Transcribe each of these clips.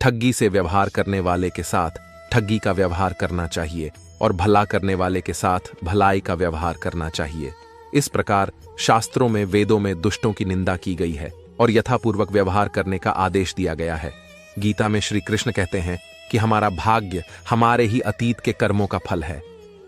ठगी से व्यवहार करने वाले के साथ ठगी का व्यवहार करना चाहिए और भला करने वाले के साथ भलाई का व्यवहार करना चाहिए। इस प्रकार शास्त्रों में, वेदों में दुष्टों की निंदा की गई है और यथापूर्वक व्यवहार करने का आदेश दिया गया है। गीता में श्री कृष्ण कहते हैं कि हमारा भाग्य हमारे ही अतीत के कर्मों का फल है।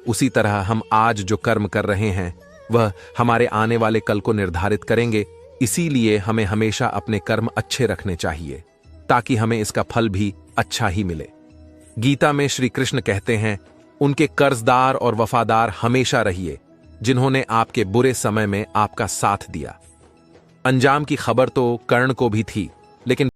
उसी तरह हम आज जो कर्म कर रहे हैं वह हमारे आने वाले कल को निर्धारित करेंगे। इसीलिए हमें हमेशा अपने कर्म अच्छे रखने चाहिए ताकि हमें इसका फल भी अच्छा ही मिले। गीता में श्री कृष्ण कहते हैं, उनके कर्जदार और वफादार हमेशा रहिए जिन्होंने आपके बुरे समय में आपका साथ दिया। अंजाम की खबर तो कर्ण को भी थी, लेकिन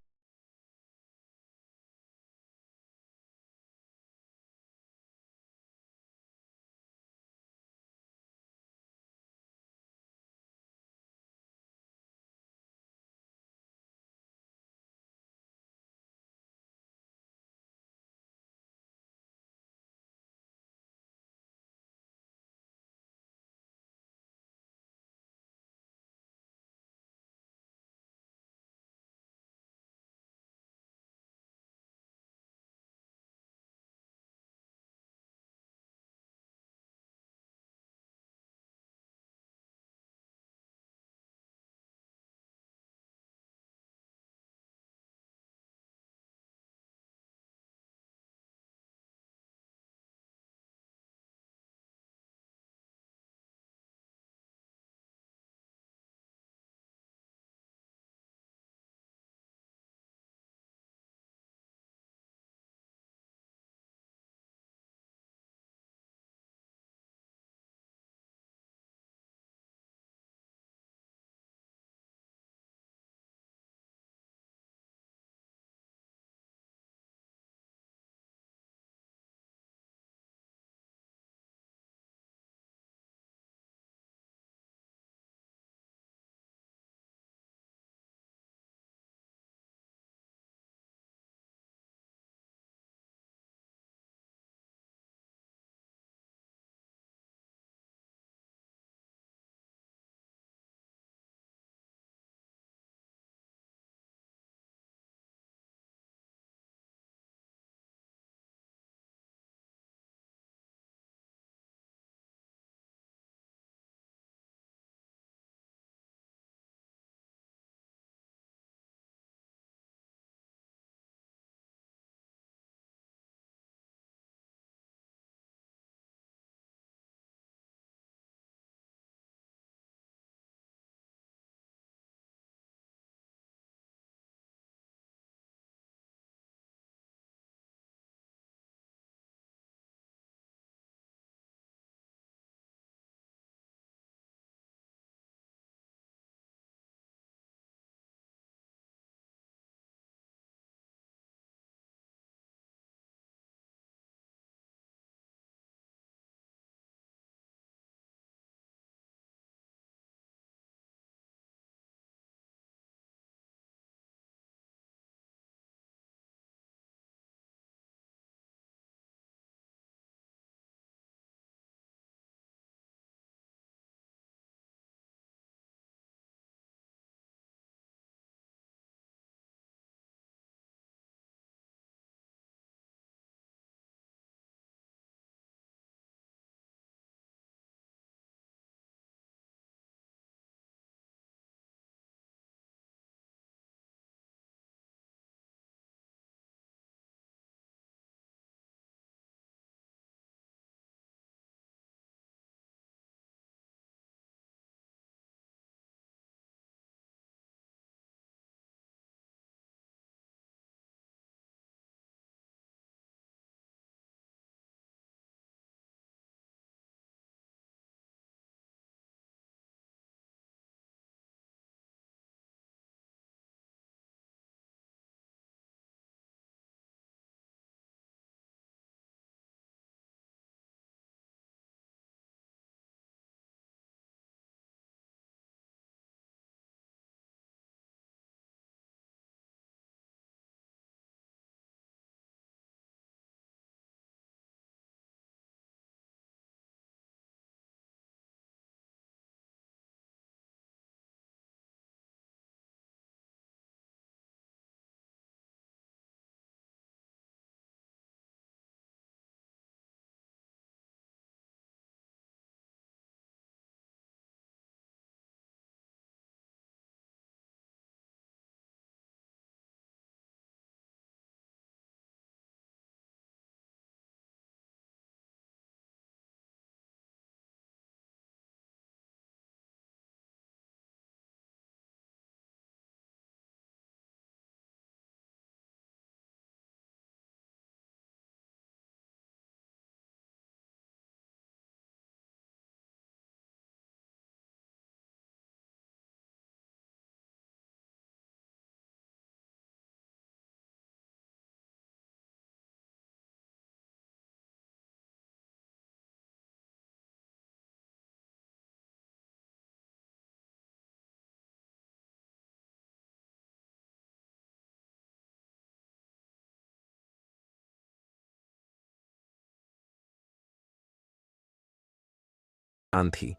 परेशान थी,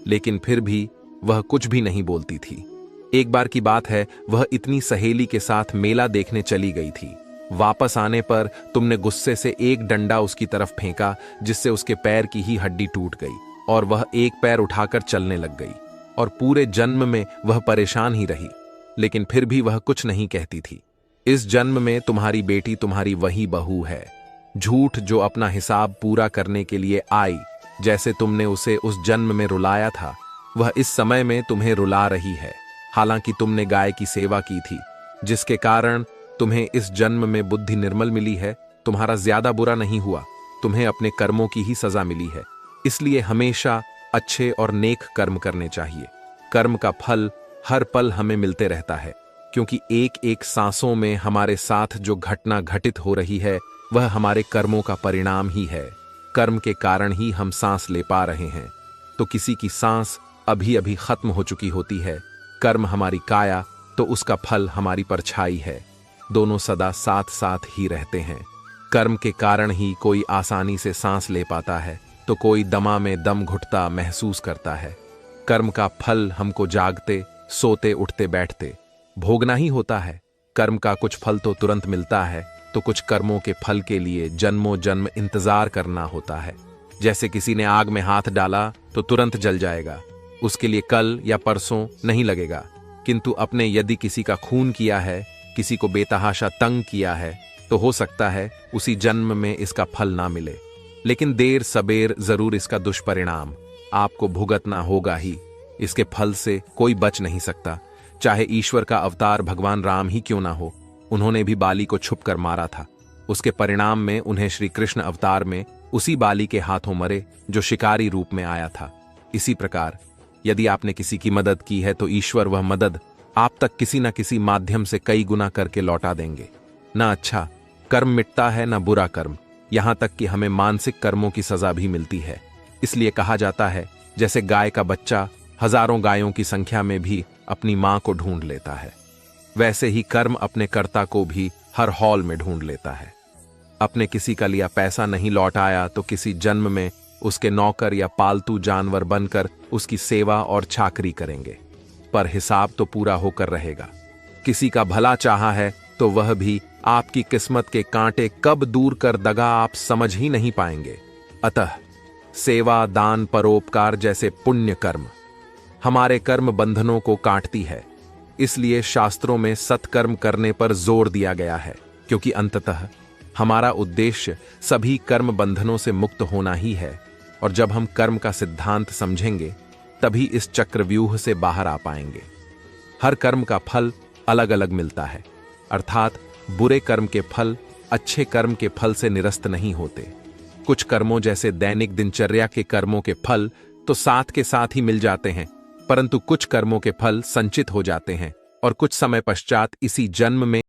लेकिन फिर भी वह कुछ भी नहीं बोलती थी। एक बार की बात है, वह इतनी सहेली के साथ मेला देखने चली गई थी। वापस आने पर तुमने गुस्से से एक डंडा उसकी तरफ फेंका, जिससे उसके पैर की ही हड्डी टूट गई और वह एक पैर उठाकर चलने लग गई। और पूरे जन्म में वह परेशान ही रही, लेकिन फिर भी वह कुछ नहीं कहती थी। इस जन्म में तुम्हारी बेटी तुम्हारी वही बहू है, झूठ जो अपना हिसाब पूरा करने के लिए आई। जैसे तुमने उसे उस जन्म में रुलाया था, वह इस समय में तुम्हें रुला रही है। हालांकि तुमने गाय की सेवा की थी, जिसके कारण तुम्हें इस जन्म में बुद्धि निर्मल मिली है। तुम्हारा ज्यादा बुरा नहीं हुआ, तुम्हें अपने कर्मों की ही सजा मिली है। इसलिए हमेशा अच्छे और नेक कर्म करने चाहिए। कर्म का फल हर पल हमें मिलते रहता है, क्योंकि एक एक सांसों में हमारे साथ जो घटना घटित हो रही है, वह हमारे कर्मों का परिणाम ही है। कर्म के कारण ही हम सांस ले पा रहे हैं। तो किसी की सांस अभी अभी खत्म हो चुकी होती है। कर्म हमारी काया, तो उसका फल हमारी परछाई है। दोनों सदा साथ साथ ही रहते हैं। कर्म के कारण ही कोई आसानी से सांस ले पाता है, तो कोई दमा में दम घुटता महसूस करता है। कर्म का फल हमको जागते, सोते, उठते, बैठते भोगना ही होता है। कर्म का कुछ फल तो तुरंत मिलता है, तो कुछ कर्मों के फल के लिए जन्मों जन्म इंतजार करना होता है। जैसे किसी ने आग में हाथ डाला तो तुरंत जल जाएगा, उसके लिए कल या परसों नहीं लगेगा। किंतु अपने यदि किसी का खून किया है, किसी को बेतहाशा तंग किया है, तो हो सकता है उसी जन्म में इसका फल ना मिले, लेकिन देर सबेर जरूर इसका दुष्परिणाम आपको भुगतना होगा ही। इसके फल से कोई बच नहीं सकता, चाहे ईश्वर का अवतार भगवान राम ही क्यों ना हो। उन्होंने भी बाली को छुपकर मारा था। उसके परिणाम में उन्हें श्री कृष्ण अवतार में उसी बाली के हाथों मरे, जो शिकारी रूप में आया था। इसी प्रकार यदि आपने किसी की मदद की है, तो ईश्वर वह मदद आप तक किसी न किसी माध्यम से कई गुना करके लौटा देंगे। ना अच्छा कर्म मिटता है, ना बुरा कर्म, यहां तक कि हमें मानसिक कर्मों की सजा भी मिलती है। इसलिए कहा जाता है, जैसे गाय का बच्चा हजारों गायों की संख्या में भी अपनी मां को ढूंढ लेता है, वैसे ही कर्म अपने कर्ता को भी हर हॉल में ढूंढ लेता है। अपने किसी का लिया पैसा नहीं लौट आया, तो किसी जन्म में उसके नौकर या पालतू जानवर बनकर उसकी सेवा और चाकरी करेंगे, पर हिसाब तो पूरा होकर रहेगा। किसी का भला चाहा है, तो वह भी आपकी किस्मत के कांटे कब दूर कर दगा आप समझ ही नहीं पाएंगे। अतः सेवा, दान, परोपकार जैसे पुण्य कर्म हमारे कर्म बंधनों को काटती है। इसलिए शास्त्रों में सत्कर्म करने पर जोर दिया गया है, क्योंकि अंततः हमारा उद्देश्य सभी कर्म बंधनों से मुक्त होना ही है। और जब हम कर्म का सिद्धांत समझेंगे, तभी इस चक्रव्यूह से बाहर आ पाएंगे। हर कर्म का फल अलग अलग मिलता है, अर्थात बुरे कर्म के फल अच्छे कर्म के फल से निरस्त नहीं होते। कुछ कर्मों जैसे दैनिक दिनचर्या के कर्मों के फल तो साथ के साथ ही मिल जाते हैं, परंतु कुछ कर्मों के फल संचित हो जाते हैं और कुछ समय पश्चात इसी जन्म में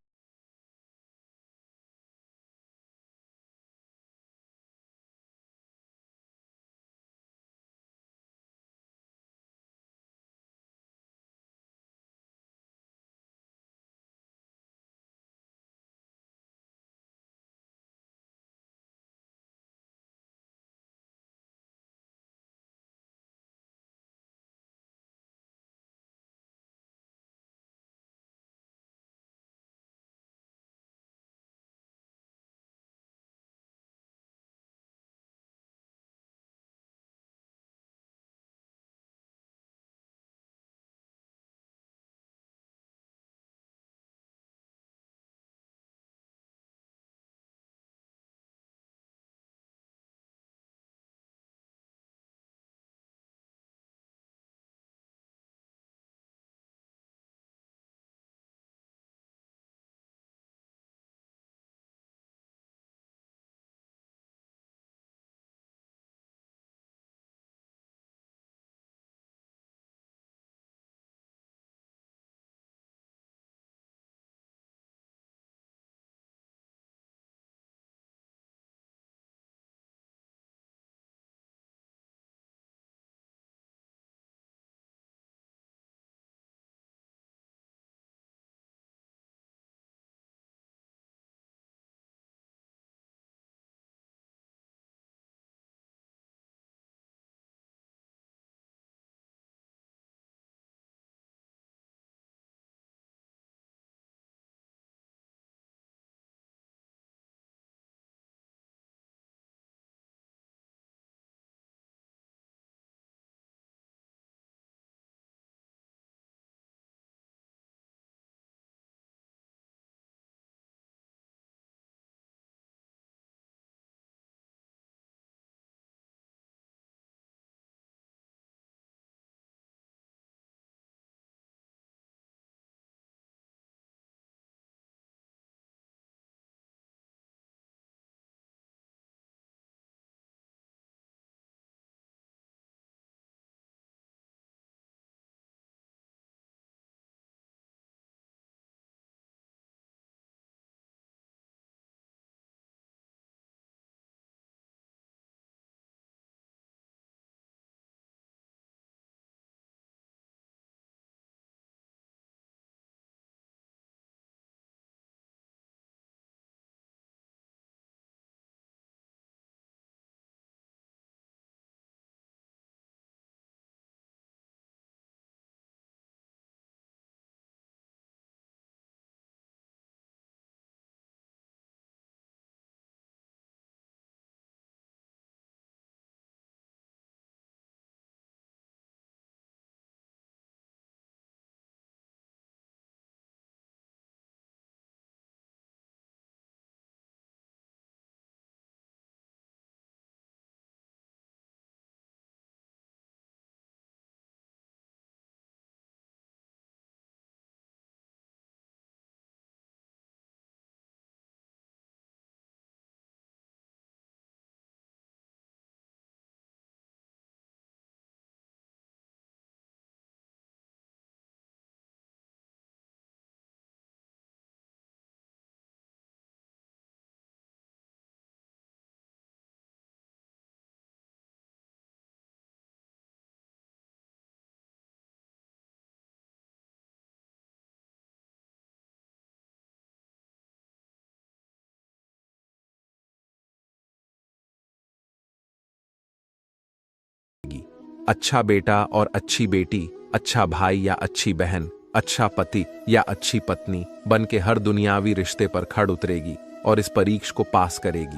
अच्छा बेटा और अच्छी बेटी, अच्छा भाई या अच्छी बहन, अच्छा पति या अच्छी पत्नी बन के हर दुनियावी रिश्ते पर खड़ उतरेगी और इस परीक्षा को पास करेगी।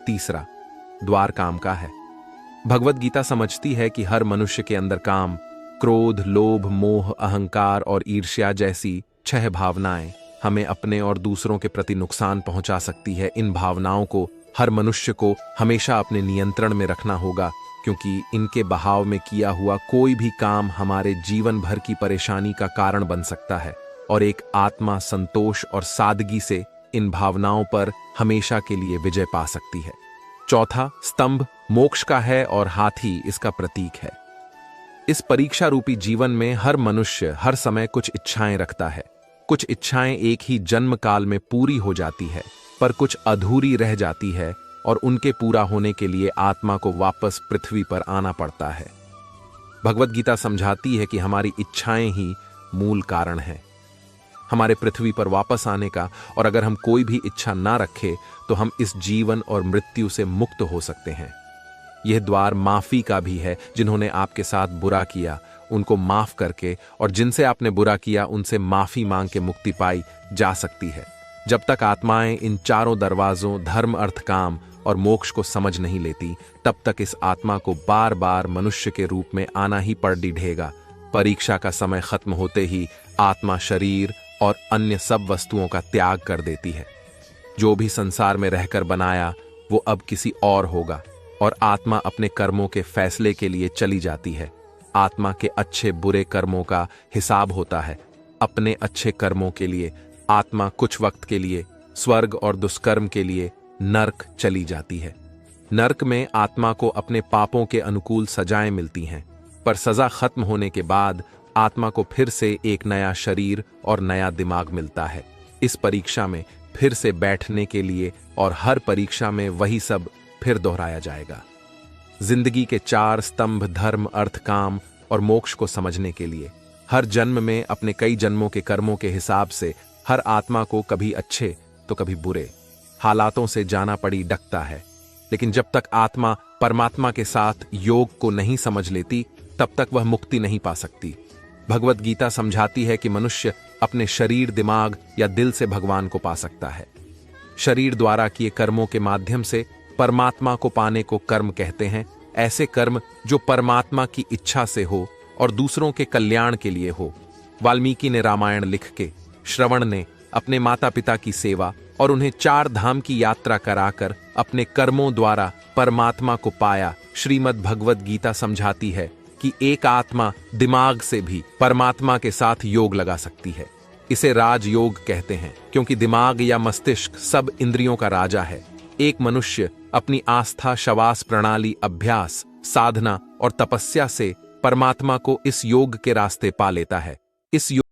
तीसरा, द्वार काम का है। भगवत गीता समझती है कि हर मनुष्य के अंदर काम, क्रोध, लोभ, मोह, अहंकार और ईर्ष्या जैसी 6 भावनाएं हमें अपने और दूसरों के प्रति नुकसान पहुंचा सकती है। इन भावनाओं को हर मनुष्य को हमेशा अपने नियंत्रण में रखना होगा, क्योंकि इनके बहाव में किया हुआ कोई भी काम हमारे जीवन भर की परेशानी का कारण बन सकता है और एक आत्मा संतोष और सादगी से इन भावनाओं पर हमेशा के लिए विजय पा सकती है। चौथा, स्तंभ मोक्ष का है और हाथी इसका प्रतीक है। इस परीक्षा रूपी जीवन में हर मनुष्य हर समय कुछ इच्छाएं रखता है। कुछ इच्छाएं एक ही जन्म काल में पूरी हो जाती है, पर कुछ अधूरी रह जाती है और उनके पूरा होने के लिए आत्मा को वापस पृथ्वी पर आना पड़ता है। भगवत गीता समझाती है कि हमारी इच्छाएं ही मूल कारण है हमारे पृथ्वी पर वापस आने का, और अगर हम कोई भी इच्छा ना रखें तो हम इस जीवन और मृत्यु से मुक्त हो सकते हैं। यह द्वार माफी का भी है। जिन्होंने आपके साथ बुरा किया उनको माफ करके और जिनसे आपने बुरा किया उनसे माफी मांग के मुक्ति पाई जा सकती है। जब तक आत्माएं इन चारों दरवाजों धर्म, अर्थ, काम और मोक्ष को समझ नहीं लेती, तब तक इस आत्मा को बार बार मनुष्य के रूप में आना ही पड़ ढेगा। परीक्षा का समय खत्म होते ही आत्मा शरीर और अन्य सब वस्तुओं का त्याग कर देती है। जो भी संसार में रहकर बनाया वो अब किसी और होगा और आत्मा अपने कर्मों के फैसले के लिए चली जाती है। आत्मा के अच्छे बुरे कर्मों का हिसाब होता है। अपने अच्छे कर्मों के लिए आत्मा कुछ वक्त के लिए स्वर्ग और दुष्कर्म के लिए नरक चली जाती है। नरक में आत्मा को अपने पापों के अनुकूल सजाएं मिलती हैं, पर सजा खत्म होने के बाद आत्मा को फिर से एक नया शरीर और नया दिमाग मिलता है। इस परीक्षा में फिर से बैठने के लिए और हर परीक्षा में वही सब फिर दोहराया जाएगा। जिंदगी के 4 स्तंभ धर्म, अर्थ, काम और मोक्ष को समझने के लिए हर जन्म में अपने कई जन्मों के कर्मों के हिसाब से हर आत्मा को कभी अच्छे तो कभी बुरे हालातों से जाना पड़ी डकता है। लेकिन जब तक आत्मा परमात्मा के साथ योग को नहीं समझ लेती, तब तक वह मुक्ति नहीं पा सकती। भगवत गीता समझाती है कि मनुष्य अपने शरीर, दिमाग या दिल से भगवान को पा सकता है। शरीर द्वारा किए कर्मों के माध्यम से परमात्मा को पाने को कर्म कहते हैं। ऐसे कर्म जो परमात्मा की इच्छा से हो और दूसरों के कल्याण के लिए हो। वाल्मीकि ने रामायण लिख के, श्रवण ने अपने माता पिता की सेवा और उन्हें 4 धाम की यात्रा कराकर अपने कर्मों द्वारा परमात्मा को पाया। श्रीमद् भगवत गीता समझाती है कि एक आत्मा दिमाग से भी परमात्मा के साथ योग लगा सकती है। इसे राजयोग कहते हैं, क्योंकि दिमाग या मस्तिष्क सब इंद्रियों का राजा है। एक मनुष्य अपनी आस्था, शवास प्रणाली, अभ्यास, साधना और तपस्या से परमात्मा को इस योग के रास्ते पा लेता है। इस योग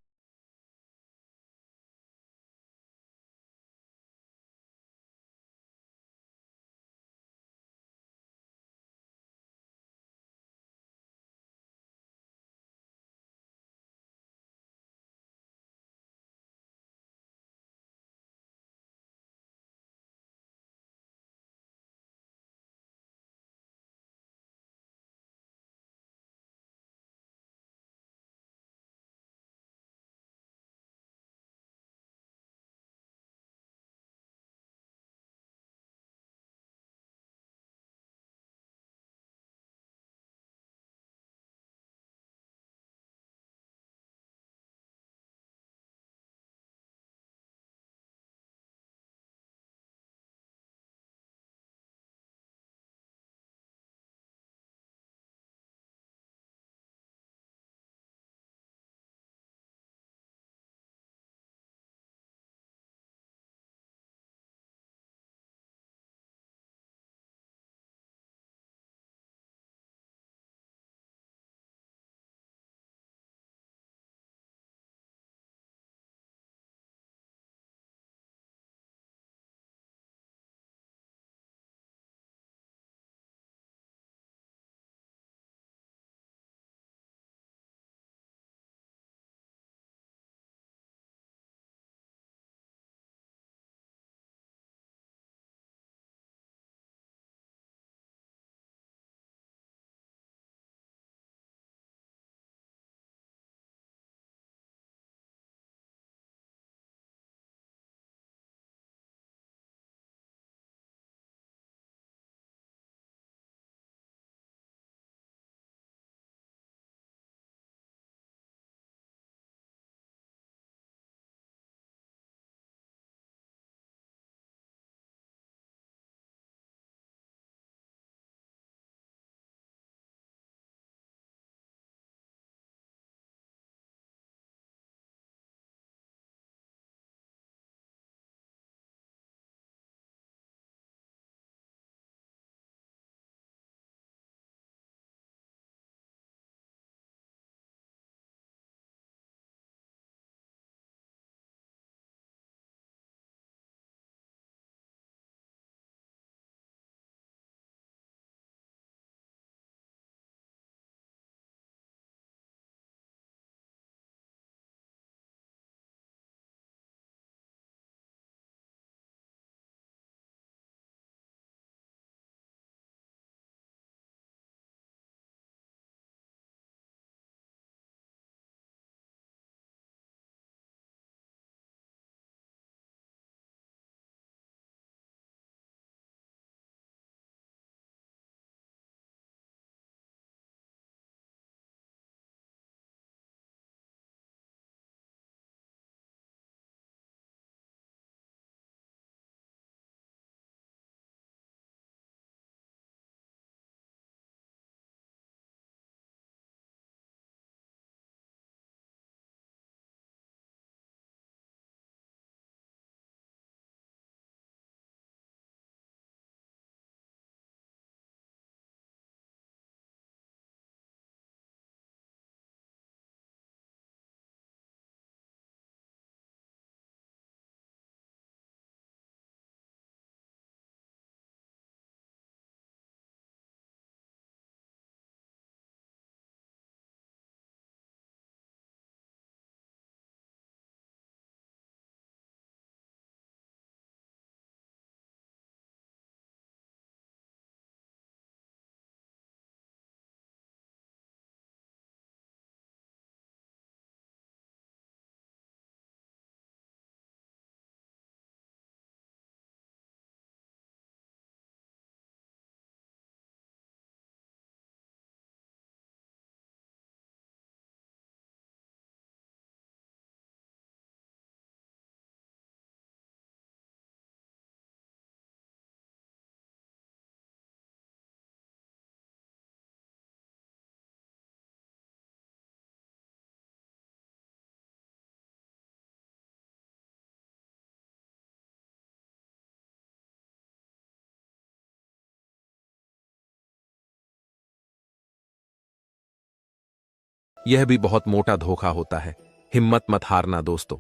यह भी बहुत मोटा धोखा होता है। हिम्मत मत हारना दोस्तों,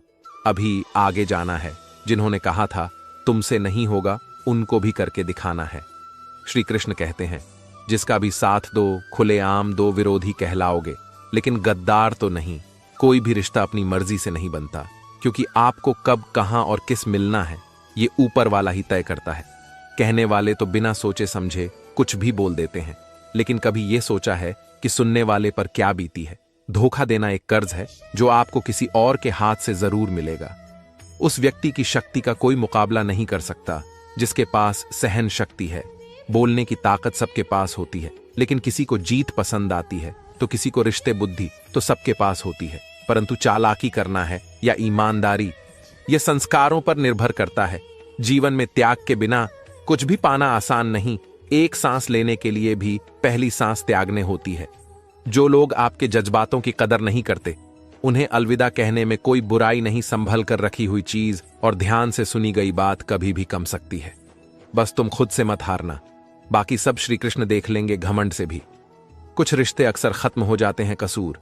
अभी आगे जाना है। जिन्होंने कहा था तुमसे नहीं होगा, उनको भी करके दिखाना है। श्री कृष्ण कहते हैं, जिसका भी साथ दो, खुलेआम दो, विरोधी कहलाओगे, लेकिन गद्दार तो नहीं। कोई भी रिश्ता अपनी मर्जी से नहीं बनता, क्योंकि आपको कब, कहां और किस मिलना है, ये ऊपर वाला ही तय करता है। कहने वाले तो बिना सोचे समझे कुछ भी बोल देते हैं, लेकिन कभी यह सोचा है कि सुनने वाले पर क्या बीती है। धोखा देना एक कर्ज है जो आपको किसी और के हाथ से जरूर मिलेगा। उस व्यक्ति की शक्ति का कोई मुकाबला नहीं कर सकता जिसके पास सहन शक्ति है। बोलने की ताकत सबके पास होती है, लेकिन किसी को जीत पसंद आती है तो किसी को रिश्ते बुद्धि तो सबके पास होती है। परंतु चालाकी करना है या ईमानदारी, यह संस्कारों पर निर्भर करता है। जीवन में त्याग के बिना कुछ भी पाना आसान नहीं। एक सांस लेने के लिए भी पहली सांस त्यागने होती है। जो लोग आपके जज्बातों की कदर नहीं करते, उन्हें अलविदा कहने में कोई बुराई नहीं। संभल कर रखी हुई चीज और ध्यान से सुनी गई बात कभी भी कम सकती है। बस तुम खुद से मत हारना, बाकी सब श्री कृष्ण देख लेंगे घमंड से भी। कुछ रिश्ते अक्सर खत्म हो जाते हैं कसूर,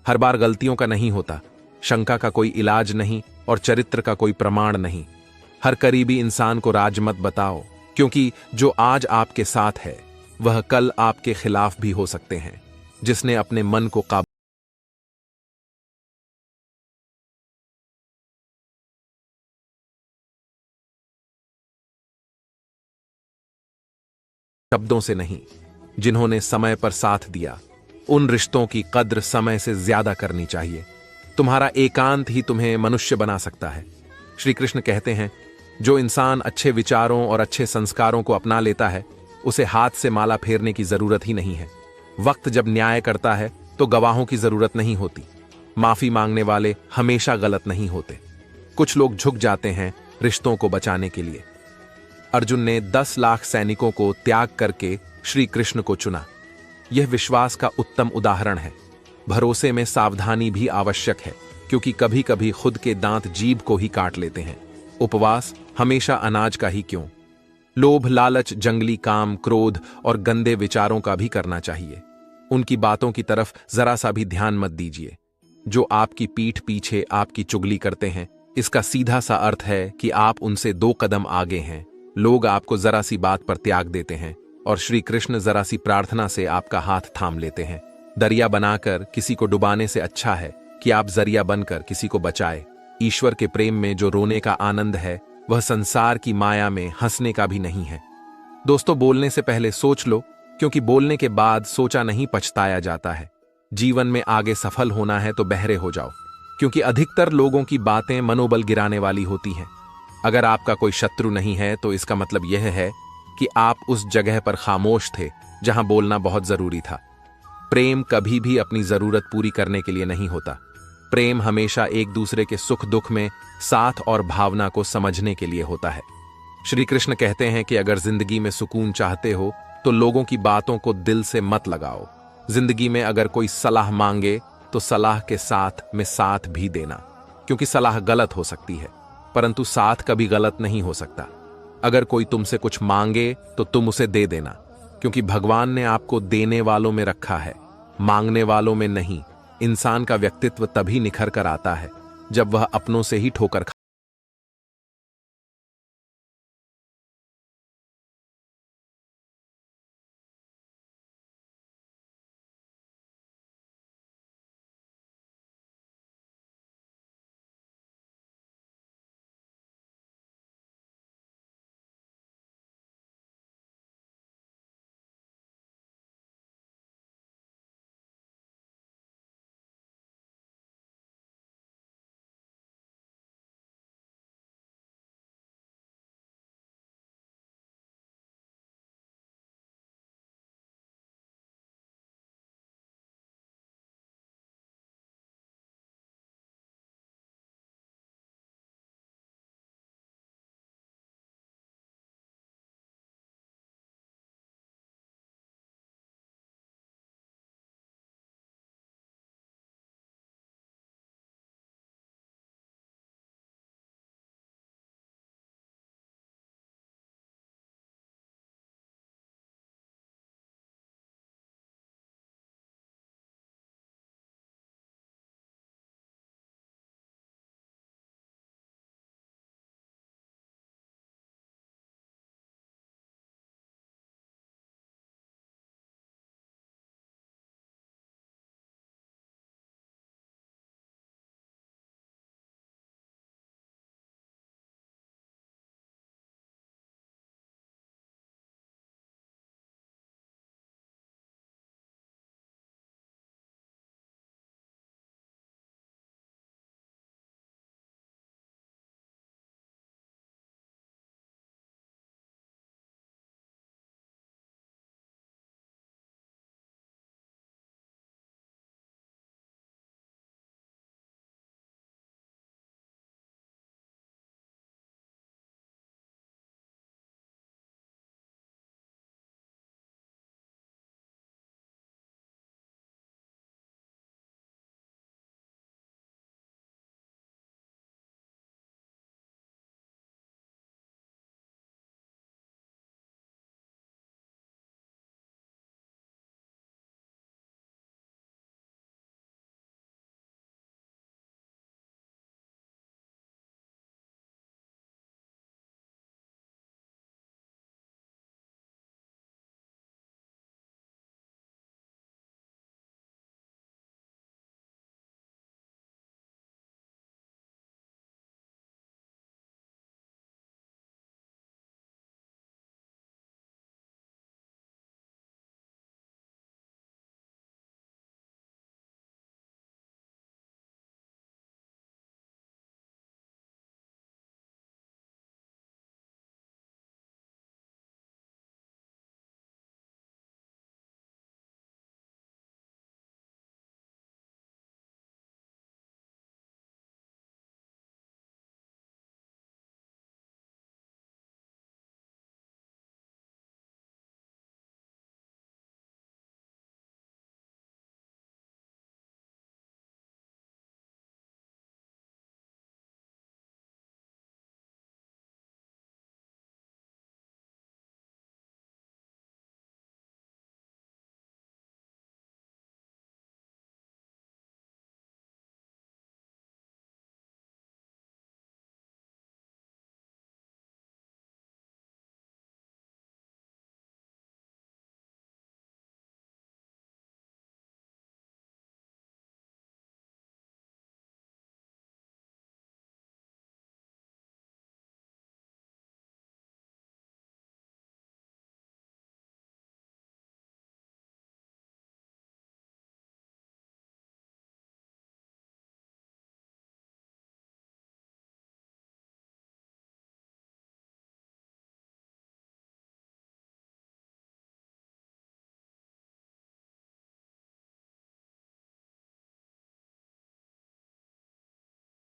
हर बार गलतियों का नहीं होता। शंका का कोई इलाज नहीं और चरित्र का कोई प्रमाण नहीं। हर करीबी इंसान को राज मत बताओ, क्योंकि जो आज आपके साथ है वह कल आपके खिलाफ भी हो सकते हैं। जिसने अपने मन को काबू शब्दों से नहीं, जिन्होंने समय पर साथ दिया, उन रिश्तों की कद्र समय से ज्यादा करनी चाहिए। तुम्हारा एकांत ही तुम्हें मनुष्य बना सकता है। श्री कृष्ण कहते हैं, जो इंसान अच्छे विचारों और अच्छे संस्कारों को अपना लेता है, उसे हाथ से माला फेरने की जरूरत ही नहीं है। वक्त जब न्याय करता है तो गवाहों की जरूरत नहीं होती। माफी मांगने वाले हमेशा गलत नहीं होते। कुछ लोग झुक जाते हैं रिश्तों को बचाने के लिए। अर्जुन ने 10 लाख सैनिकों को त्याग करके श्री कृष्ण को चुना। यह विश्वास का उत्तम उदाहरण है। भरोसे में सावधानी भी आवश्यक है, क्योंकि कभी कभी खुद के दांत जीभ को ही काट लेते हैं। उपवास हमेशा अनाज का ही क्यों, लोभ, लालच, जंगली काम, क्रोध और गंदे विचारों का भी करना चाहिए। उनकी बातों की तरफ जरा सा भी ध्यान मत दीजिए। जो आपकी पीठ पीछे आपकी चुगली करते हैं, इसका सीधा सा अर्थ है कि आप उनसे 2 कदम आगे हैं। लोग आपको जरा सी बात पर त्याग देते हैं और श्री कृष्ण जरा सी प्रार्थना से आपका हाथ थाम लेते हैं। दरिया बनाकर किसी को डुबाने से अच्छा है कि आप जरिया बनकर किसी को बचाए। ईश्वर के प्रेम में जो रोने का आनंद है, वह संसार की माया में हंसने का भी नहीं है। दोस्तों, बोलने से पहले सोच लो, क्योंकि बोलने के बाद सोचा नहीं पछताया जाता है। जीवन में आगे सफल होना है तो बहरे हो जाओ, क्योंकि अधिकतर लोगों की बातें मनोबल गिराने वाली होती हैं। अगर आपका कोई शत्रु नहीं है तो इसका मतलब यह है कि आप उस जगह पर खामोश थे जहां बोलना बहुत जरूरी था। प्रेम कभी भी अपनी जरूरत पूरी करने के लिए नहीं होता। प्रेम हमेशा एक दूसरे के सुख दुख में साथ और भावना को समझने के लिए होता है। श्री कृष्ण कहते हैं कि अगर जिंदगी में सुकून चाहते हो तो लोगों की बातों को दिल से मत लगाओ। जिंदगी में अगर कोई सलाह मांगे तो सलाह के साथ में साथ भी देना, क्योंकि सलाह गलत हो सकती है, परंतु साथ कभी गलत नहीं हो सकता। अगर कोई तुमसे कुछ मांगे तो तुम उसे दे देना, क्योंकि भगवान ने आपको देने वालों में रखा है, मांगने वालों में नहीं। इंसान का व्यक्तित्व तभी निखर कर आता है जब वह अपनों से ही ठोकर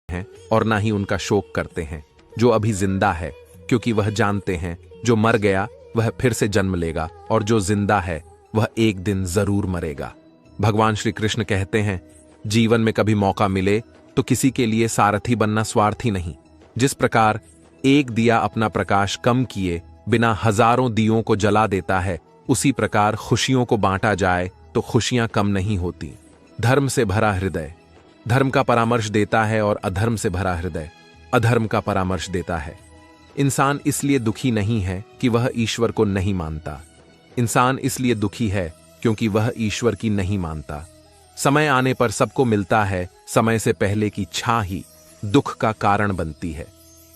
हैं और ना ही उनका शोक करते हैं जो अभी जिंदा है, क्योंकि वह जानते हैं जो मर गया वह फिर से जन्म लेगा और जो जिंदा है वह एक दिन जरूर मरेगा। भगवान श्री कृष्ण कहते हैं, जीवन में कभी मौका मिले तो किसी के लिए सारथी बनना स्वार्थी नहीं। जिस प्रकार एक दिया अपना प्रकाश कम किए बिना हजारों दियों को जला देता है, उसी प्रकार खुशियों को बांटा जाए तो खुशियां कम नहीं होती। धर्म से भरा हृदय धर्म का परामर्श देता है और अधर्म से भरा हृदय अधर्म का परामर्श देता है। इंसान इसलिए दुखी नहीं है कि वह ईश्वर को नहीं मानता। इंसान इसलिए दुखी है क्योंकि वह ईश्वर की नहीं मानता। समय आने पर सबको मिलता है, समय से पहले की छा ही दुख का कारण बनती है।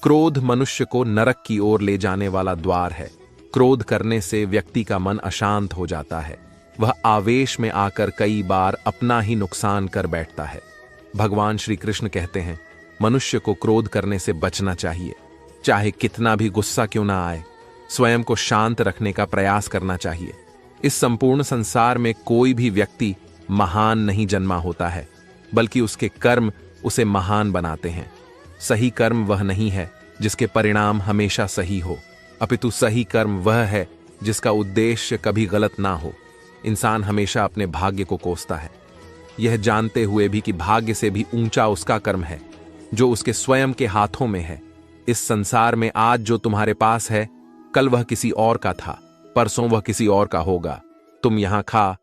क्रोध मनुष्य को नरक की ओर ले जाने वाला द्वार है। क्रोध करने से व्यक्ति का मन अशांत हो जाता है। वह आवेश में आकर कई बार अपना ही नुकसान कर बैठता है। भगवान श्री कृष्ण कहते हैं, मनुष्य को क्रोध करने से बचना चाहिए। चाहे कितना भी गुस्सा क्यों ना आए, स्वयं को शांत रखने का प्रयास करना चाहिए। इस संपूर्ण संसार में कोई भी व्यक्ति महान नहीं जन्मा होता है, बल्कि उसके कर्म उसे महान बनाते हैं। सही कर्म वह नहीं है जिसके परिणाम हमेशा सही हो, अपितु सही कर्म वह है जिसका उद्देश्य कभी गलत ना हो। इंसान हमेशा अपने भाग्य को कोसता है, यह जानते हुए भी कि भाग्य से भी ऊंचा उसका कर्म है जो उसके स्वयं के हाथों में है। इस संसार में आज जो तुम्हारे पास है, कल वह किसी और का था, परसों वह किसी और का होगा। तुम यहां खा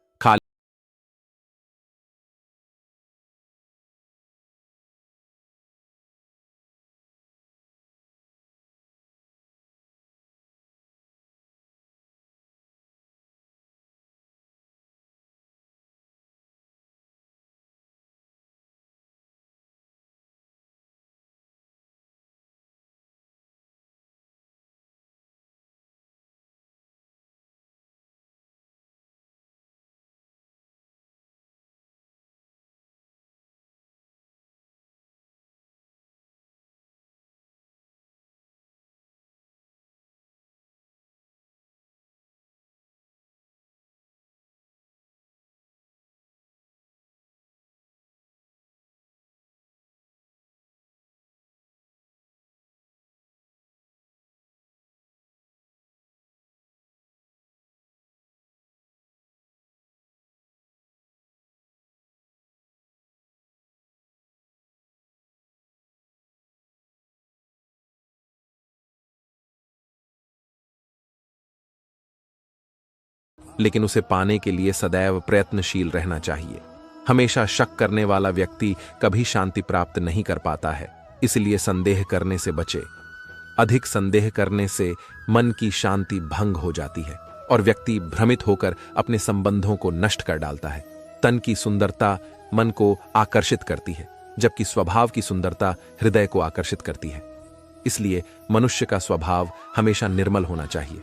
लेकिन उसे पाने के लिए सदैव प्रयत्नशील रहना चाहिए। हमेशा शक करने वाला व्यक्ति कभी शांति प्राप्त नहीं कर पाता है, इसलिए संदेह करने से बचे। अधिक संदेह करने से मन की शांति भंग हो जाती है और व्यक्ति भ्रमित होकर अपने संबंधों को नष्ट कर डालता है। तन की सुंदरता मन को आकर्षित करती है, जबकि स्वभाव की सुंदरता हृदय को आकर्षित करती है। इसलिए मनुष्य का स्वभाव हमेशा निर्मल होना चाहिए।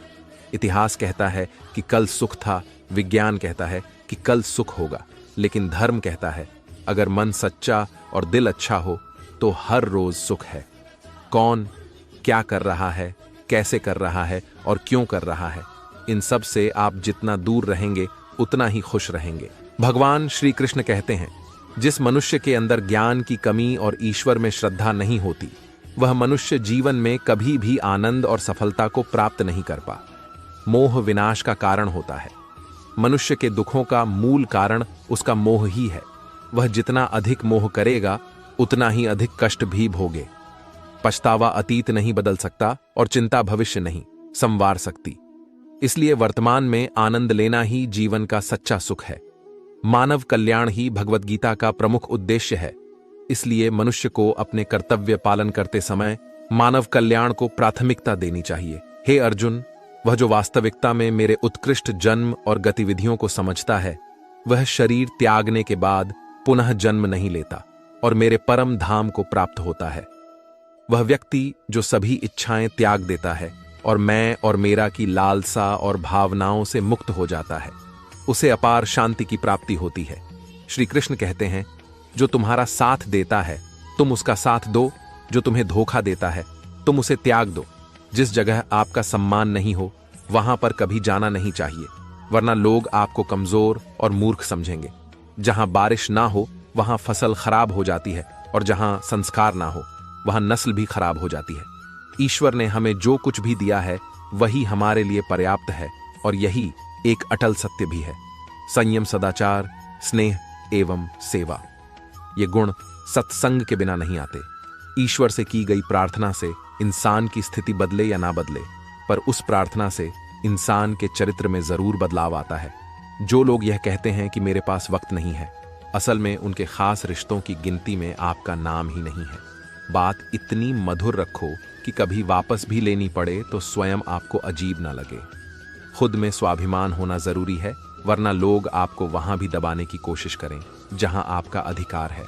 इतिहास कहता है कि कल सुख था, विज्ञान कहता है कि कल सुख होगा, लेकिन धर्म कहता है अगर मन सच्चा और दिल अच्छा हो तो हर रोज सुख है। कौन क्या कर रहा है, कैसे कर रहा है और क्यों कर रहा है, इन सब से आप जितना दूर रहेंगे उतना ही खुश रहेंगे। भगवान श्री कृष्ण कहते हैं, जिस मनुष्य के अंदर ज्ञान की कमी और ईश्वर में श्रद्धा नहीं होती, वह मनुष्य जीवन में कभी भी आनंद और सफलता को प्राप्त नहीं कर पा। मोह विनाश का कारण होता है। मनुष्य के दुखों का मूल कारण उसका मोह ही है। वह जितना अधिक मोह करेगा उतना ही अधिक कष्ट भी भोगे। पछतावा अतीत नहीं बदल सकता और चिंता भविष्य नहीं संवार सकती। इसलिए वर्तमान में आनंद लेना ही जीवन का सच्चा सुख है। मानव कल्याण ही भगवत गीता का प्रमुख उद्देश्य है। इसलिए मनुष्य को अपने कर्तव्य पालन करते समय मानव कल्याण को प्राथमिकता देनी चाहिए। हे अर्जुन, वह जो वास्तविकता में मेरे उत्कृष्ट जन्म और गतिविधियों को समझता है, वह शरीर त्यागने के बाद पुनः जन्म नहीं लेता और मेरे परम धाम को प्राप्त होता है। वह व्यक्ति जो सभी इच्छाएं त्याग देता है और मैं और मेरा की लालसा और भावनाओं से मुक्त हो जाता है, उसे अपार शांति की प्राप्ति होती है। श्री कृष्ण कहते हैं, जो तुम्हारा साथ देता है तुम उसका साथ दो, जो तुम्हें धोखा देता है तुम उसे त्याग दो। जिस जगह आपका सम्मान नहीं हो वहां पर कभी जाना नहीं चाहिए, वरना लोग आपको कमजोर और मूर्ख समझेंगे। जहां बारिश ना हो वहां फसल खराब हो जाती है और जहां संस्कार ना हो वहां नस्ल भी खराब हो जाती है। ईश्वर ने हमें जो कुछ भी दिया है वही हमारे लिए पर्याप्त है और यही एक अटल सत्य भी है। संयम, सदाचार, स्नेह एवं सेवा, ये गुण सत्संग के बिना नहीं आते। ईश्वर से की गई प्रार्थना से इंसान की स्थिति बदले या ना बदले, पर उस प्रार्थना से इंसान के चरित्र में जरूर बदलाव आता है। जो लोग यह कहते हैं कि मेरे पास वक्त नहीं है, असल में उनके खास रिश्तों की गिनती में आपका नाम ही नहीं है। बात इतनी मधुर रखो कि कभी वापस भी लेनी पड़े तो स्वयं आपको अजीब ना लगे। खुद में स्वाभिमान होना जरूरी है, वरना लोग आपको वहां भी दबाने की कोशिश करें जहां आपका अधिकार है।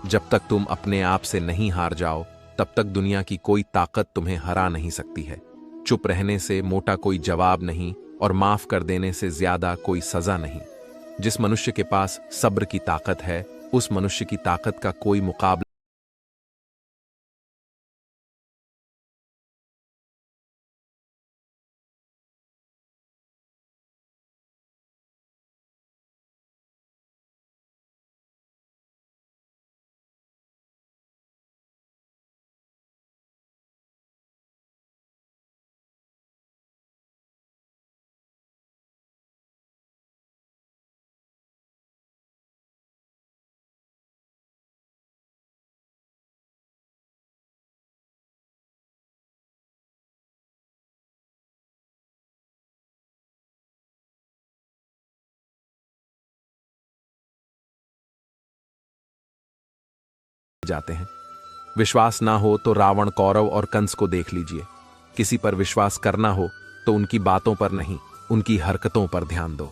जब तक तुम अपने आप से नहीं हार जाओ तब तक दुनिया की कोई ताकत तुम्हें हरा नहीं सकती है। चुप रहने से मोटा कोई जवाब नहीं और माफ कर देने से ज्यादा कोई सजा नहीं। जिस मनुष्य के पास सब्र की ताकत है उस मनुष्य की ताकत का कोई मुकाबला जाते हैं। विश्वास ना हो तो रावण, कौरव और कंस को देख लीजिए। किसी पर विश्वास करना हो तो उनकी बातों पर नहीं, उनकी हरकतों पर ध्यान दो।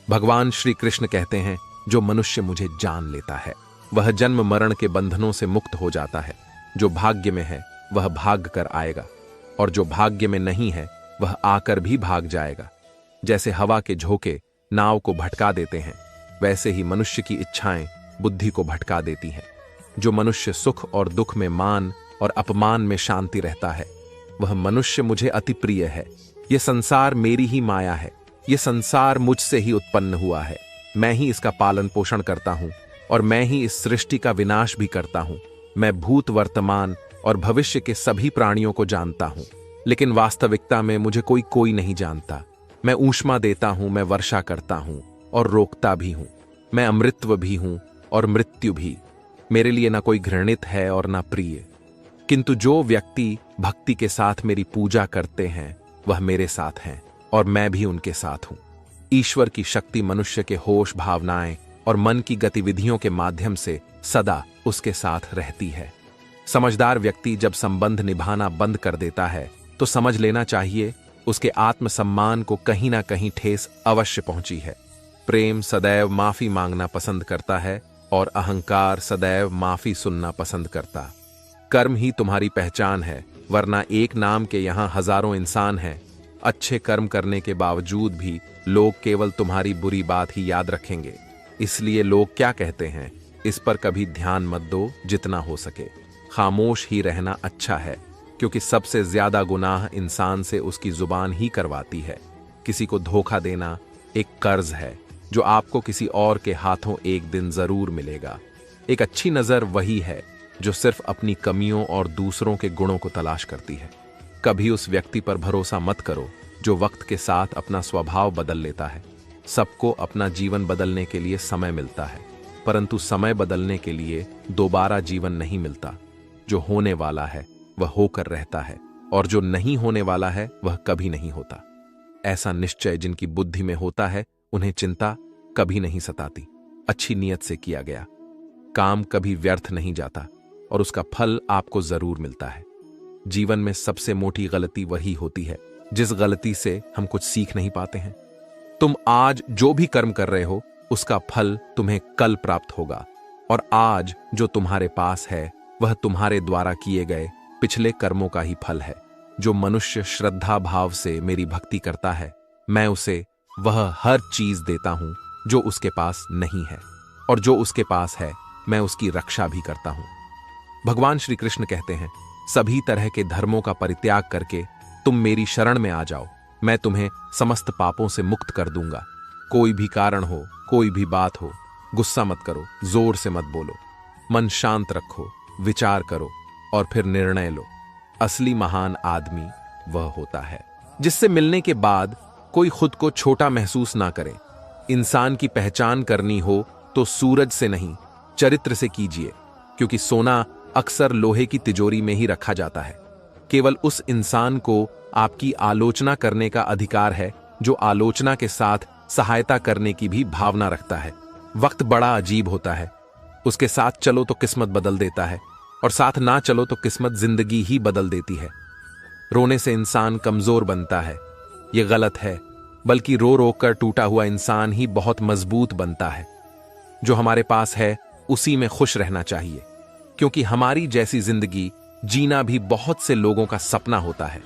भगवान श्री कृष्ण कहते हैं, जो मनुष्य मुझे जान लेता है वह जन्म मरण के बंधनों से मुक्त हो जाता है। जो भाग्य में है वह भाग कर आएगा और जो भाग्य में नहीं है वह आकर भी भाग जाएगा। जैसे हवा के झोंके नाव को भटका देते हैं, वैसे ही मनुष्य की इच्छाएं बुद्धि को भटका देती हैं। जो मनुष्य सुख और दुख में, मान और अपमान में शांति रहता है वह मनुष्य मुझे अति प्रिय है। यह संसार मेरी ही माया है, यह संसार मुझसे ही उत्पन्न हुआ है। मैं ही इसका पालन पोषण करता हूं और मैं ही इस सृष्टि का विनाश भी करता हूं। मैं भूत, वर्तमान और भविष्य के सभी प्राणियों को जानता हूं, लेकिन वास्तविकता में मुझे कोई नहीं जानता। मैं ऊष्मा देता हूं, मैं वर्षा करता हूं और रोकता भी हूं। मैं अमृतत्व भी हूं और मृत्यु भी। मेरे लिए ना कोई घृणित है और ना प्रिय। किंतु जो व्यक्ति भक्ति के साथ मेरी पूजा करते हैं वह मेरे साथ हैं और मैं भी उनके साथ हूं। ईश्वर की शक्ति मनुष्य के होश, भावनाएं और मन की गतिविधियों के माध्यम से सदा उसके साथ रहती है। समझदार व्यक्ति जब संबंध निभाना बंद कर देता है तो समझ लेना चाहिए उसके आत्मसम्मान को कहीं ना कहीं ठेस अवश्य पहुंची है। प्रेम सदैव माफी मांगना पसंद करता है और अहंकार सदैव माफी सुनना पसंद करता। कर्म ही तुम्हारी पहचान है, वरना एक नाम के यहां हजारों इंसान हैं। अच्छे कर्म करने के बावजूद भी लोग केवल तुम्हारी बुरी बात ही याद रखेंगे। इसलिए लोग क्या कहते हैं इस पर कभी ध्यान मत दो। जितना हो सके खामोश ही रहना अच्छा है, क्योंकि सबसे ज्यादा गुनाह इंसान से उसकी जुबान ही करवाती है। किसी को धोखा देना एक कर्ज है जो आपको किसी और के हाथों एक दिन जरूर मिलेगा। एक अच्छी नजर वही है जो सिर्फ अपनी कमियों और दूसरों के गुणों को तलाश करती है। कभी उस व्यक्ति पर भरोसा मत करो जो वक्त के साथ अपना स्वभाव बदल लेता है। सबको अपना जीवन बदलने के लिए समय मिलता है, परंतु समय बदलने के लिए दोबारा जीवन नहीं मिलता। जो होने वाला है वह होकर रहता है और जो नहीं होने वाला है वह कभी नहीं होता। ऐसा निश्चय जिनकी बुद्धि में होता है उन्हें चिंता कभी नहीं सताती। अच्छी नीयत से किया गया काम कभी व्यर्थ नहीं जाता और उसका फल आपको जरूर मिलता है। जीवन में सबसे मोटी गलती वही होती है जिस गलती से हम कुछ सीख नहीं पाते हैं। तुम आज जो भी कर्म कर रहे हो उसका फल तुम्हें कल प्राप्त होगा, और आज जो तुम्हारे पास है वह तुम्हारे द्वारा किए गए पिछले कर्मों का ही फल है। जो मनुष्य श्रद्धा भाव से मेरी भक्ति करता है, मैं उसे वह हर चीज देता हूं जो उसके पास नहीं है, और जो उसके पास है मैं उसकी रक्षा भी करता हूं। भगवान श्री कृष्ण कहते हैं, सभी तरह के धर्मों का परित्याग करके तुम मेरी शरण में आ जाओ, मैं तुम्हें समस्त पापों से मुक्त कर दूंगा। कोई भी कारण हो, कोई भी बात हो, गुस्सा मत करो, जोर से मत बोलो, मन शांत रखो, विचार करो और फिर निर्णय लो। असली महान आदमी वह होता है जिससे मिलने के बाद कोई खुद को छोटा महसूस ना करे। इंसान की पहचान करनी हो तो सूरज से नहीं, चरित्र से कीजिए, क्योंकि सोना अक्सर लोहे की तिजोरी में ही रखा जाता है। केवल उस इंसान को आपकी आलोचना करने का अधिकार है जो आलोचना के साथ सहायता करने की भी भावना रखता है। वक्त बड़ा अजीब होता है, उसके साथ चलो तो किस्मत बदल देता है और साथ ना चलो तो किस्मत जिंदगी ही बदल देती है। रोने से इंसान कमजोर बनता है, यह गलत है, बल्कि रो रो कर टूटा हुआ इंसान ही बहुत मजबूत बनता है। जो हमारे पास है उसी में खुश रहना चाहिए, क्योंकि हमारी जैसी जिंदगी जीना भी बहुत से लोगों का सपना होता है।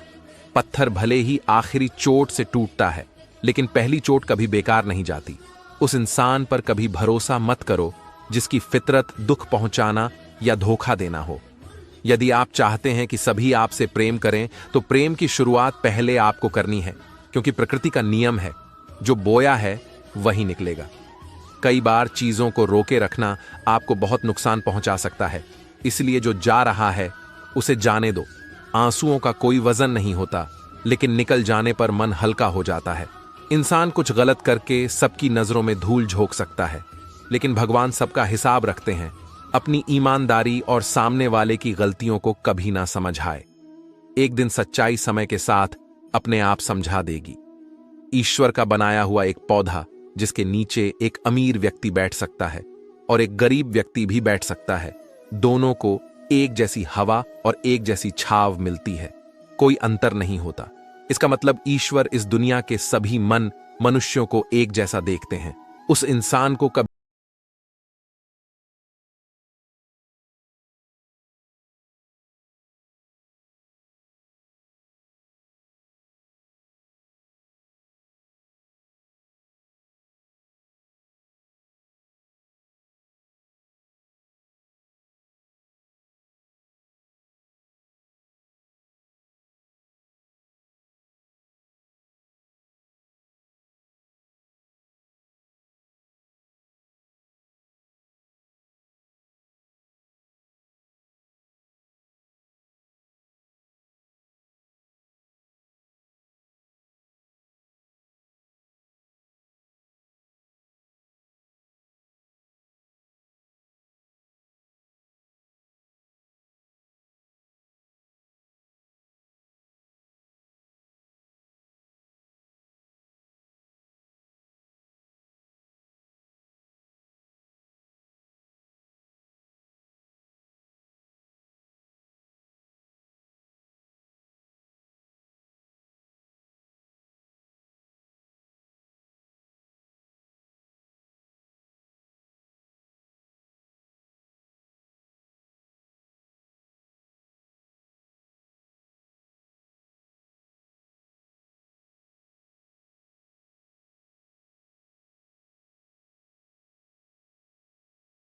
पत्थर भले ही आखिरी चोट से टूटता है, लेकिन पहली चोट कभी बेकार नहीं जाती। उस इंसान पर कभी भरोसा मत करो जिसकी फितरत दुख पहुंचाना या धोखा देना हो। यदि आप चाहते हैं कि सभी आपसे प्रेम करें, तो प्रेम की शुरुआत पहले आपको करनी है, क्योंकि प्रकृति का नियम है, जो बोया है वही निकलेगा। कई बार चीजों को रोके रखना आपको बहुत नुकसान पहुंचा सकता है, इसलिए जो जा रहा है उसे जाने दो। आंसुओं का कोई वजन नहीं होता, लेकिन निकल जाने पर मन हल्का हो जाता है। इंसान कुछ गलत करके सबकी नजरों में धूल झोंक सकता है, लेकिन भगवान सबका हिसाब रखते हैं। अपनी ईमानदारी और सामने वाले की गलतियों को कभी ना समझाए। एक दिन सच्चाई समय के साथ अपने आप समझा देगी। ईश्वर का बनाया हुआ एक पौधा जिसके नीचे एक अमीर व्यक्ति बैठ सकता है और एक गरीब व्यक्ति भी बैठ सकता है, दोनों को एक जैसी हवा और एक जैसी छाव मिलती है, कोई अंतर नहीं होता। इसका मतलब ईश्वर इस दुनिया के सभी मनुष्यों को एक जैसा देखते हैं। उस इंसान को कभी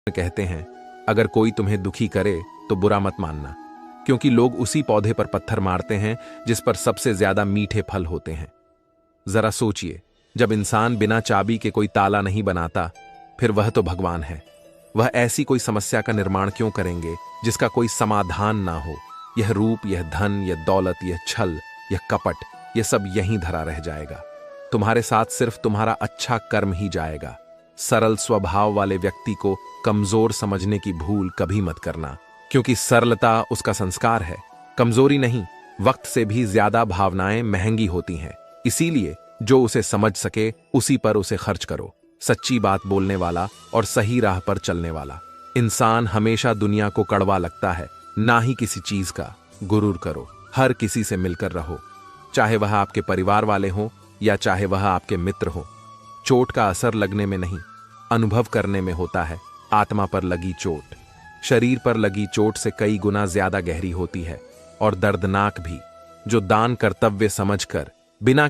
कहते हैं, अगर कोई तुम्हें दुखी करे तो बुरा मत मानना, क्योंकि लोग उसी पौधे पर पत्थर मारते हैं जिस पर सबसे ज्यादा मीठे फल होते हैं। जरा सोचिए, जब इंसान बिना चाबी के कोई ताला नहीं बनाता, फिर वह तो भगवान है। वह ऐसी कोई समस्या का निर्माण क्यों करेंगे जिसका कोई समाधान ना हो। यह रूप, यह धन, यह दौलत, यह छल, यह कपट, यह सब यहीं धरा रह जाएगा। तुम्हारे साथ सिर्फ तुम्हारा अच्छा कर्म ही जाएगा। सरल स्वभाव वाले व्यक्ति को कमजोर समझने की भूल कभी मत करना, क्योंकि सरलता उसका संस्कार है, कमजोरी नहीं। वक्त से भी ज्यादा भावनाएं महंगी होती हैं, इसीलिए जो उसे समझ सके उसी पर उसे खर्च करो। सच्ची बात बोलने वाला और सही राह पर चलने वाला इंसान हमेशा दुनिया को कड़वा लगता है, ना ही किसी चीज का। गुरूर करो, हर किसी से मिलकर रहो, चाहे वह आपके परिवार वाले हों या चाहे वह आपके मित्र हो। चोट का असर लगने में नहीं, अनुभव करने में होता है। आत्मा पर लगी चोट शरीर पर लगी चोट से कई गुना ज्यादा गहरी होती है और दर्दनाक भी। जो दान कर्तव्य समझकर बिना